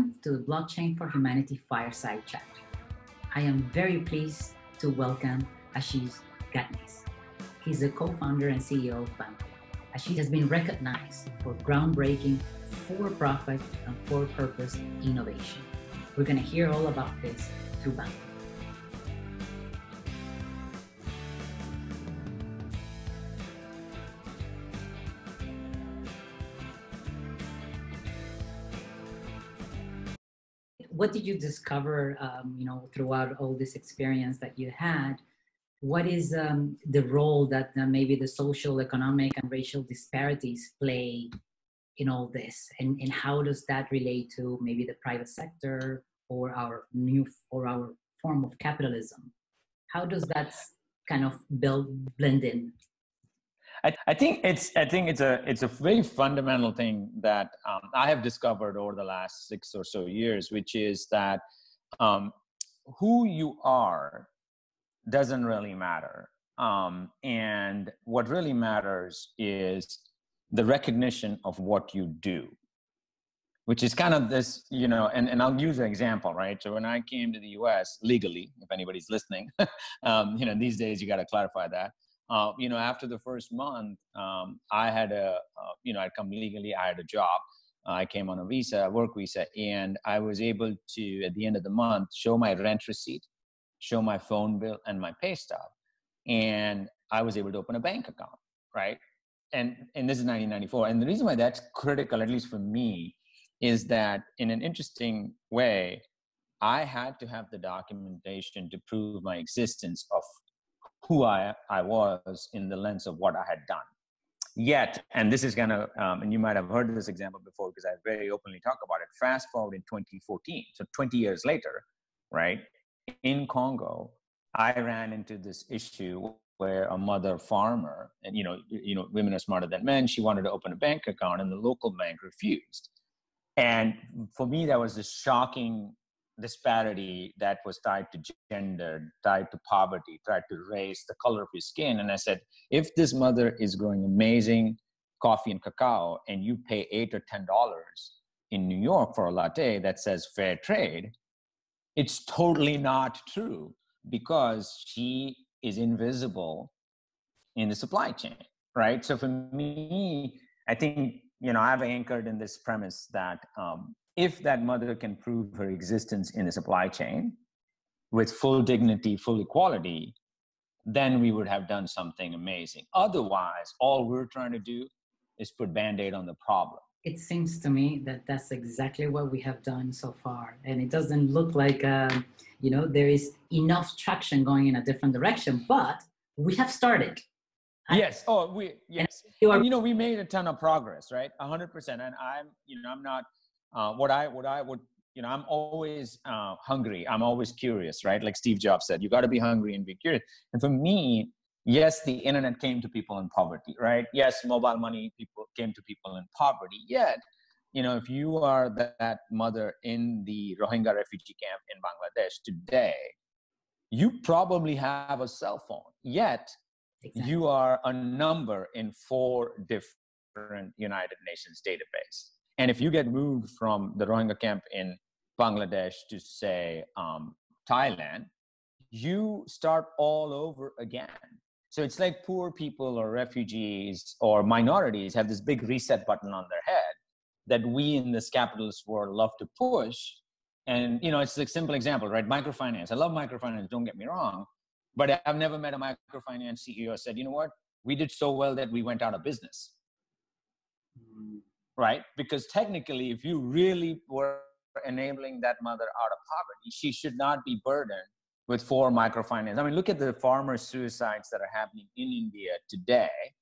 Welcome to the Blockchain for Humanity Fireside Chat. I am very pleased to welcome Ashish Gadnis. He's the co-founder and CEO of BanQu. Ashish has been recognized for groundbreaking, for-profit, and for-purpose innovation. We're going to hear all about this through BanQu. What did you discover, throughout all this experience that you had? What is the role that maybe the social, economic, and racial disparities play in all this, and how does that relate to maybe the private sector or our form of capitalism? How does that kind of blend in? I think it's a very fundamental thing that I have discovered over the last 6 or so years, which is that who you are doesn't really matter, and what really matters is the recognition of what you do, which is kind of this, and I'll use an example, right? So when I came to the U.S. legally, if anybody's listening, these days you got to clarify that. After the first month, I had I'd come legally, I had a job. I came on a work visa, and I was able to, at the end of the month, show my rent receipt, show my phone bill, and my pay stub. And I was able to open a bank account, right? And this is 1994. And the reason why that's critical, at least for me, is that in an interesting way, I had to have the documentation to prove my existence of who I was in the lens of what I had done. Yet, and this is going to, and you might have heard this example before because I very openly talk about it, fast forward in 2014, so 20 years later, right, in Congo, I ran into this issue where a mother farmer, and women are smarter than men, she wanted to open a bank account and the local bank refused. And for me, that was a shocking disparity that was tied to gender, tied to poverty, tied to race, the color of your skin. And I said, if this mother is growing amazing coffee and cacao and you pay $8 or $10 in New York for a latte that says fair trade, it's totally not true because she is invisible in the supply chain, right? So for me, I think, I've anchored in this premise that if that mother can prove her existence in the supply chain with full dignity, full equality, then we would have done something amazing. Otherwise, all we're trying to do is put Band-Aid on the problem. It seems to me that that's exactly what we have done so far. And it doesn't look like, there is enough traction going in a different direction, but we have started. Yes. We made a ton of progress, right? 100%. And I'm not, I'm always hungry. I'm always curious, right? Like Steve Jobs said, you got to be hungry and be curious. And for me, yes, the internet came to people in poverty, right? Yes, mobile money came to people in poverty. Yet, if you are that mother in the Rohingya refugee camp in Bangladesh today, you probably have a cell phone. Yet, exactly. You are a number in 4 different United Nations database. And if you get moved from the Rohingya camp in Bangladesh to, say, Thailand, you start all over again. So it's like poor people or refugees or minorities have this big reset button on their head that we in this capitalist world love to push. And, it's a simple example, right? Microfinance. I love microfinance, don't get me wrong. But I've never met a microfinance CEO who said, you know what? We did so well that we went out of business. Right? Because technically, if you really were enabling that mother out of poverty, she should not be burdened with 4 microfinance. I mean, look at the farmer suicides that are happening in India today.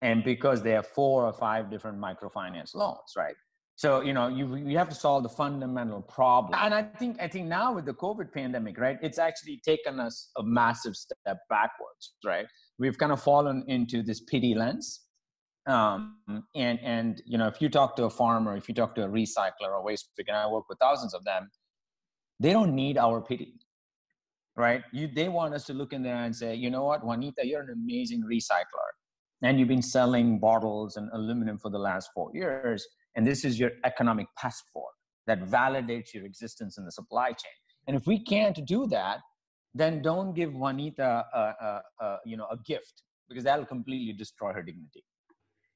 And because they have 4 or 5 different microfinance loans, right? So, you have to solve the fundamental problem. And I think now with the COVID pandemic, right, it's actually taken us a massive step backwards, right? We've kind of fallen into this pity lens. If you talk to a farmer, if you talk to a recycler or waste picker, and I work with thousands of them, they don't need our pity, right? They want us to look in there and say, you know what, Juanita, you're an amazing recycler. And you've been selling bottles and aluminum for the last 4 years. And this is your economic passport. that validates your existence in the supply chain. And if we can't do that, then don't give Juanita a gift, because that'll completely destroy her dignity.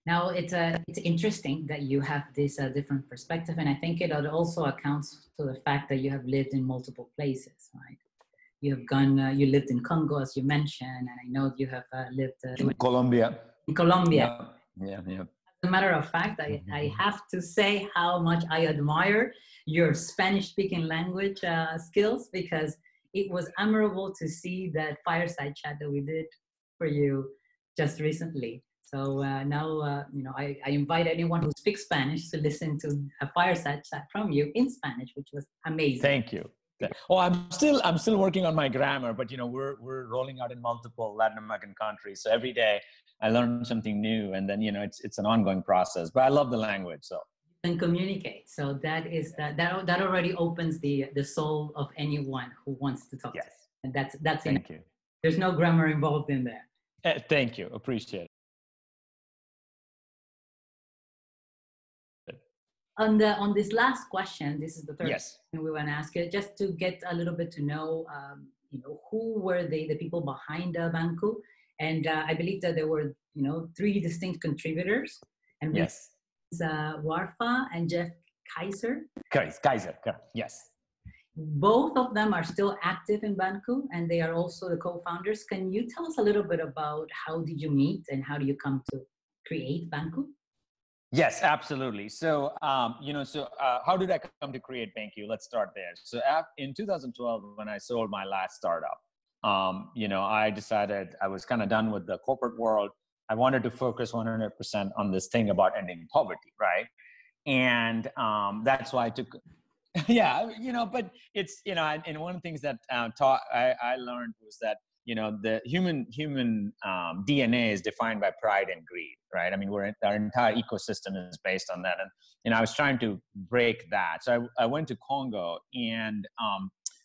Now, it's interesting that you have this different perspective, and I think it also accounts to the fact that you have lived in multiple places, right? You have gone, you lived in Congo, as you mentioned, and I know you have lived in Colombia. In Colombia. Yeah. As a matter of fact, I have to say how much I admire your Spanish-speaking language skills, because it was admirable to see that fireside chat that we did for you just recently. So now, I invite anyone who speaks Spanish to listen to a fireside chat from you in Spanish, which was amazing. Thank you. Oh, I'm still working on my grammar, but we're rolling out in multiple Latin American countries. So every day I learn something new, and then it's an ongoing process. But I love the language, so. And communicate. So that already opens the soul of anyone who wants to talk. Yes. To you. And that's Thank you. There's no grammar involved in there. Thank you. Appreciate it. On this last question, this is the third yes. question we want to ask you, just to get a little bit to know, who were the people behind BanQu, and I believe that there were, 3 distinct contributors, and yes, Warfa and Jeff Kaiser. Kaiser, yes. Both of them are still active in BanQu, and they are also the co-founders. Can you tell us a little bit about how did you meet and how do you come to create BanQu? Yes, absolutely. So, how did I come to create BanQu? Let's start there. So in 2012, when I sold my last startup, I decided I was kind of done with the corporate world. I wanted to focus 100% on this thing about ending poverty, right? And that's why I took, but it's, and one of the things that I learned was that, the human DNA is defined by pride and greed, right? I mean, our entire ecosystem is based on that. And I was trying to break that. So I went to Congo, and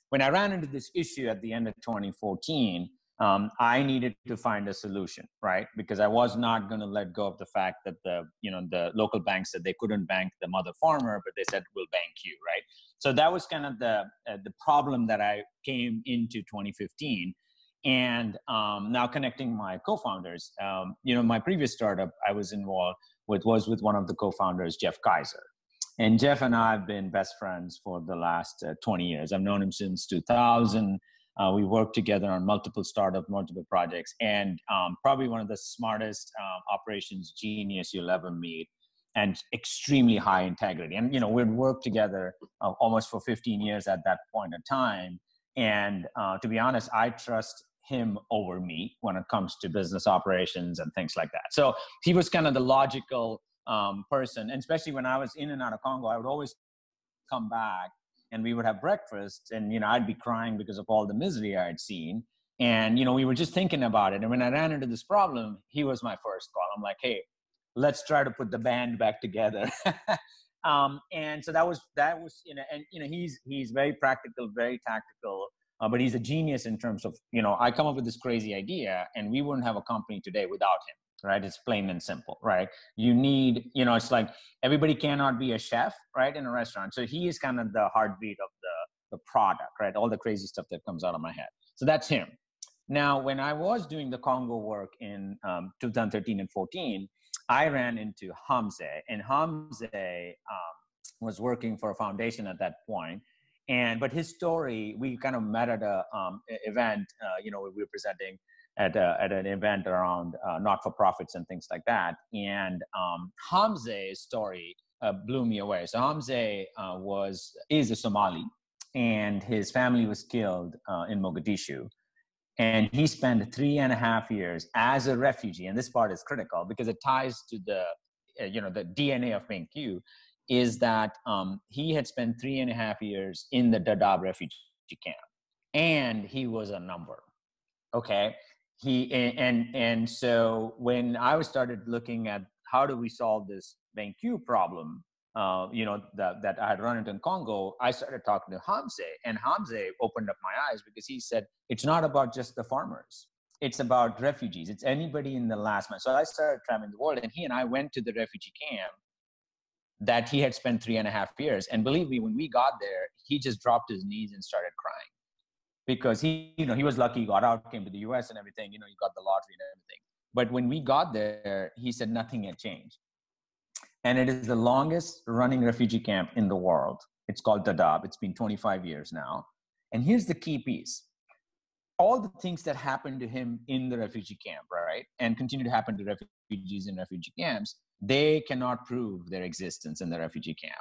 when I ran into this issue at the end of 2014, I needed to find a solution, right? Because I was not going to let go of the fact that the local bank said they couldn't bank the mother farmer, but they said, we'll bank you, right? So that was kind of the problem that I came into 2015. And now connecting my co-founders, my previous startup I was involved was with one of the co-founders, Jeff Kaiser. And Jeff and I have been best friends for the last 20 years. I've known him since 2000. We worked together on multiple startups, multiple projects, and probably one of the smartest operations genius you'll ever meet, and extremely high integrity. And, we'd worked together almost for 15 years at that point in time. And to be honest, I trust him over me when it comes to business operations and things like that. So he was kind of the logical person. And especially when I was in and out of Congo, I would always come back and we would have breakfast, and, I'd be crying because of all the misery I had seen. And, we were just thinking about it. And when I ran into this problem, he was my first call. I'm like, hey, let's try to put the band back together. And so that was, and he's very practical, very tactical, but he's a genius in terms of, I come up with this crazy idea and we wouldn't have a company today without him, right? It's plain and simple, right? You need, it's like everybody cannot be a chef, right, in a restaurant. So he is kind of the heartbeat of the product, right? All the crazy stuff that comes out of my head. So that's him. Now, when I was doing the Congo work in 2013 and 14, I ran into Hamze, and Hamze was working for a foundation at that point. But his story, we kind of met at a event, we were presenting at an event around not-for-profits and things like that. And Hamze's story blew me away. So Hamze is a Somali, and his family was killed in Mogadishu. And he spent 3.5 years as a refugee. And this part is critical because it ties to the DNA of BanQu, is that he had spent 3.5 years in the Dadaab refugee camp, and he was a number. Okay. So when I started looking at how do we solve this BanQu problem, that I had run into in Congo, I started talking to Hamze, and Hamze opened up my eyes because he said, it's not about just the farmers. It's about refugees. It's anybody in the last mile. So I started traveling the world, and he and I went to the refugee camp that he had spent 3.5 years. And believe me, when we got there, he just dropped his knees and started crying because he was lucky, he got out, came to the US and everything, he got the lottery and everything. But when we got there, he said nothing had changed. And it is the longest running refugee camp in the world. It's called Dadaab. It's been 25 years now. And here's the key piece. All the things that happened to him in the refugee camp, right, and continue to happen to refugees in refugee camps, they cannot prove their existence in the refugee camp.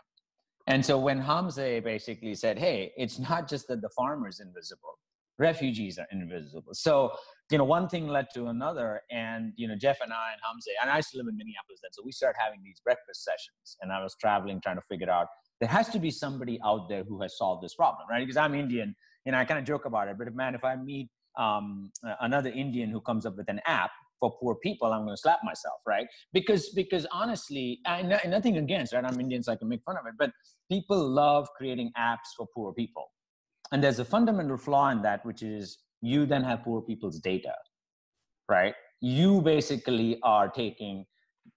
And so when Hamza basically said, hey, it's not just that the farmer is invisible, refugees are invisible. So, one thing led to another. And, Jeff and Hamza, and I used to live in Minneapolis then. So we started having these breakfast sessions, and I was traveling, trying to figure out, there has to be somebody out there who has solved this problem, right? Because I'm Indian, I kind of joke about it, but if I meet another Indian who comes up with an app for poor people, I'm going to slap myself, right? Because honestly, nothing against, right? I'm Indian, so I can make fun of it, but people love creating apps for poor people. And there's a fundamental flaw in that, which is you then have poor people's data, right? You basically are taking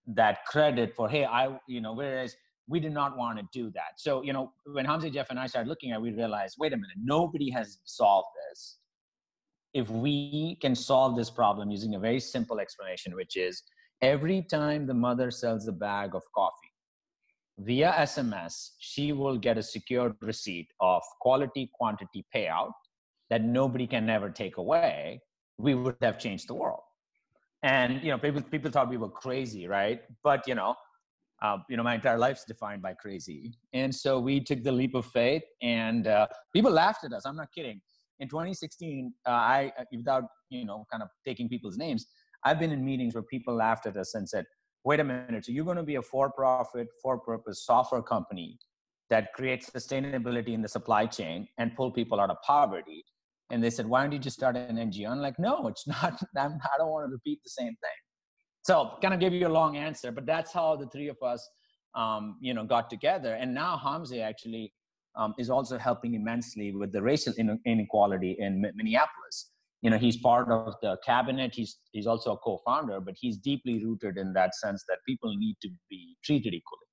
that credit for, hey, whereas we did not want to do that. So, when Hamza, Jeff, and I started looking at it, we realized, wait a minute, nobody has solved this. If we can solve this problem using a very simple explanation, which is every time the mother sells a bag of coffee via SMS, she will get a secured receipt of quality, quantity payout that nobody can ever take away. We would have changed the world. And, people thought we were crazy, right? But, my entire life's defined by crazy. And so we took the leap of faith, and people laughed at us. I'm not kidding. In 2016, without, kind of taking people's names, I've been in meetings where people laughed at us and said, wait a minute, so you're going to be a for-profit, for-purpose software company that creates sustainability in the supply chain and pull people out of poverty. And they said, why don't you just start an NGO? I'm like, no, it's not. I don't want to repeat the same thing. So kind of give you a long answer, but that's how the three of us, got together. And now Hamza actually is also helping immensely with the racial inequality in Minneapolis. He's part of the cabinet. He's also a co-founder, but he's deeply rooted in that sense that people need to be treated equally.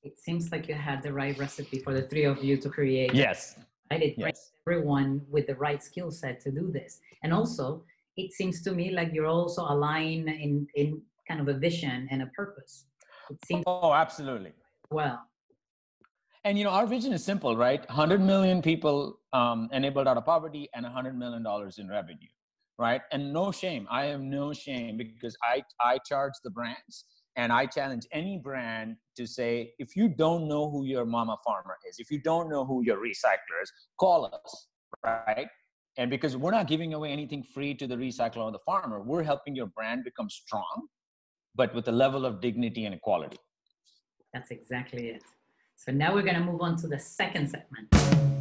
It seems like you had the right recipe for the three of you to create. Yes. Right? It brings everyone with the right skill set to do this. And also, it seems to me like you're also aligned in kind of a vision and a purpose. It seems. Oh, absolutely. Well. And, our vision is simple, right? 100 million people enabled out of poverty and $100 million in revenue, right? And no shame. I have no shame because I charge the brands, and I challenge any brand to say, if you don't know who your mama farmer is, if you don't know who your recycler is, call us, right? And because we're not giving away anything free to the recycler or the farmer, we're helping your brand become strong, but with a level of dignity and equality. That's exactly it. So now we're going to move on to the second segment.